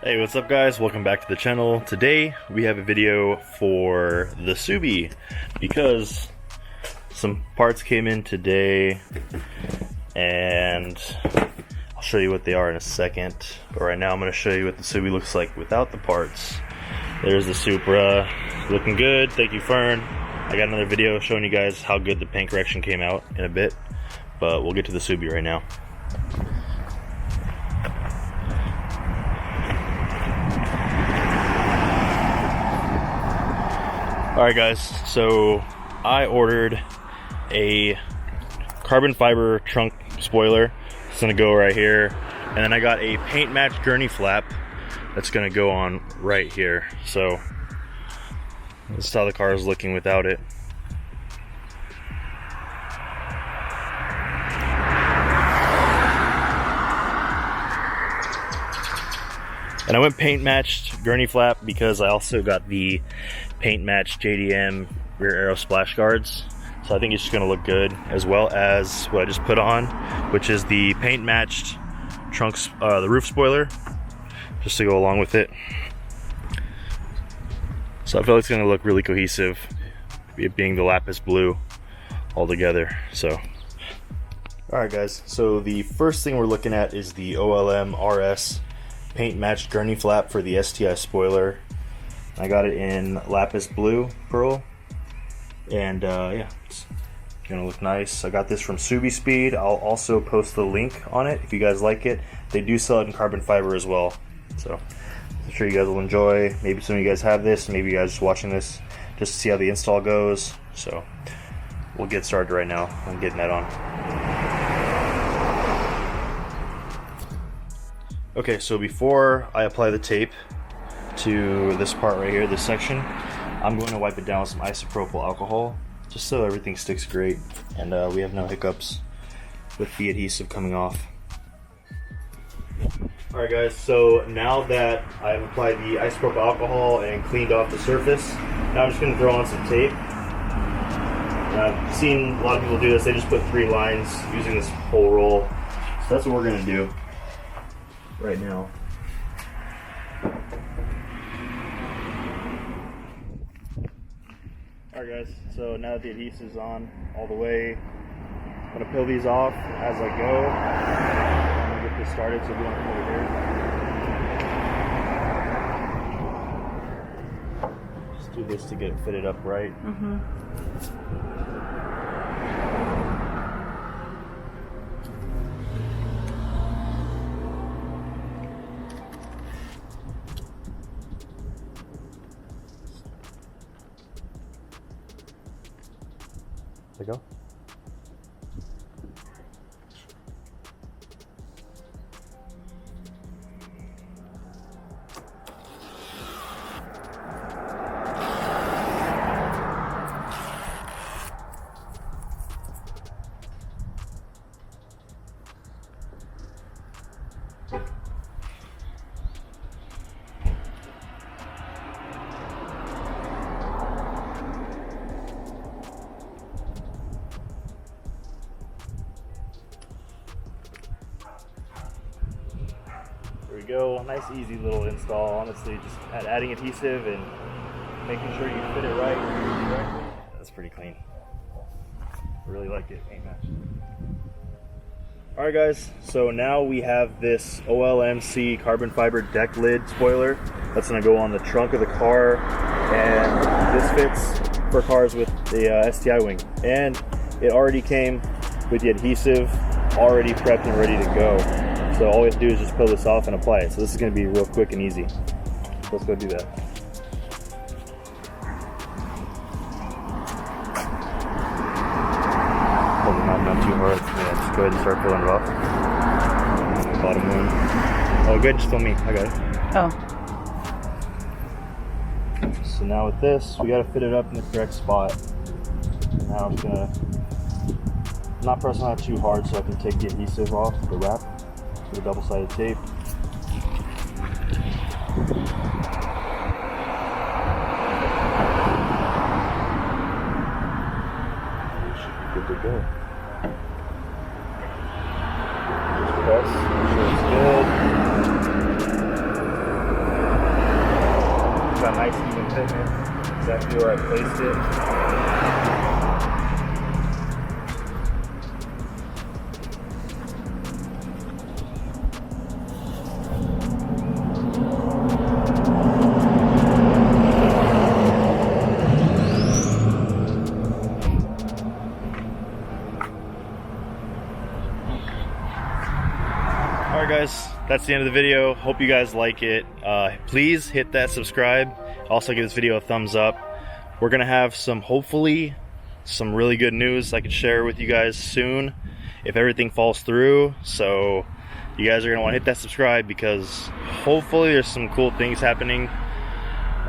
Hey, what's up guys? Welcome back to the channel. Today we have a video for the Subi because some parts came in today and I'll show you what they are in a second. But right now I'm going to show you what the Subi looks like without the parts. There's the Supra, looking good. Thank you, Fern. I got another video showing you guys how good the paint correction came out in a bit, but we'll get to the Subi right now. Alright guys, so I ordered a carbon fiber trunk spoiler. It's gonna go right here. And then I got a paint match Gurney flap that's gonna go on right here. So this is how the car is looking without it. And I went paint matched Gurney flap because I also got the paint matched JDM rear aero splash guards. So I think it's just gonna look good, as well as what I just put on, which is the paint matched trunks, the roof spoiler, just to go along with it. So I feel like it's gonna look really cohesive, it being the lapis blue all together. So, all right guys, so the first thing we're looking at is the OLM RS paint matched Gurney flap for the STI spoiler. I got it in lapis blue pearl, and yeah, it's gonna look nice. I got this from SubiSpeed. I'll also post the link on it if you guys like it. They do sell it in carbon fiber as well, so I'm sure you guys will enjoy. Maybe some of you guys have this, maybe you guys just watching this just to see how the install goes. So we'll get started right now. I'm getting that on. Okay, so before I apply the tape to this part right here, this section, I'm going to wipe it down with some isopropyl alcohol just so everything sticks great and we have no hiccups with the adhesive coming off. Alright guys, so now that I've applied the isopropyl alcohol and cleaned off the surface, now I'm just going to throw on some tape. And I've seen a lot of people do this. They just put 3 lines using this whole roll, so that's what we're going to do right now. Alright guys, so now that the adhesive's on all the way, I'm going to peel these off as I go. I'm going to get this started so we don't come over here. Just do this to get it fitted up right. There we go. There we go. Nice easy little install. Honestly, just adding adhesive and making sure you fit it right. That's pretty clean. Really like it, paint match. Alright guys, so now we have this OLMC carbon fiber deck lid spoiler that's going to go on the trunk of the car, and this fits for cars with the STI wing, and it already came with the adhesive already prepped and ready to go. So all we have to do is just peel this off and apply it. So this is going to be real quick and easy. So let's go do that. Hold it not too hard. Yeah, just go ahead and start peeling it off. Bottom one. Oh good, just film me. I got it. Oh. So now with this, we got to fit it up in the correct spot. Now I'm just going to not press on that too hard so I can take the adhesive off the wrap. The double-sided tape. Good to go. Just press, make sure it's good. got nice even fitment, exactly where I placed it. Alright guys, that's the end of the video. Hope you guys like it. Please hit that subscribe. Also give this video a thumbs up. We're gonna have hopefully some really good news I can share with you guys soon if everything falls through. So you guys are gonna want to hit that subscribe because hopefully there's some cool things happening.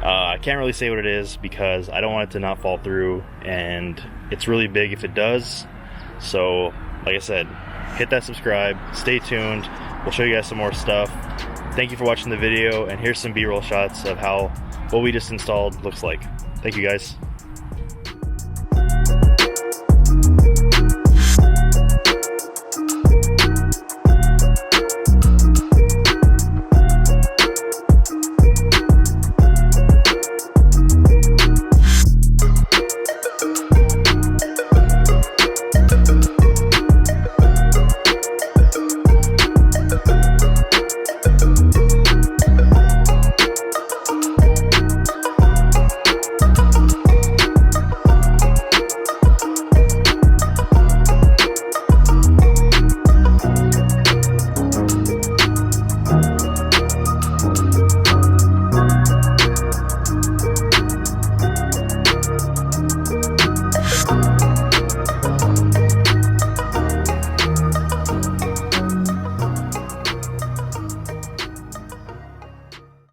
I can't really say what it is because I don't want it to not fall through, and it's really big if it does. So like I said, hit that subscribe, stay tuned. We'll show you guys some more stuff. Thank you for watching the video, and here's some B-roll shots of what we just installed looks like. Thank you guys.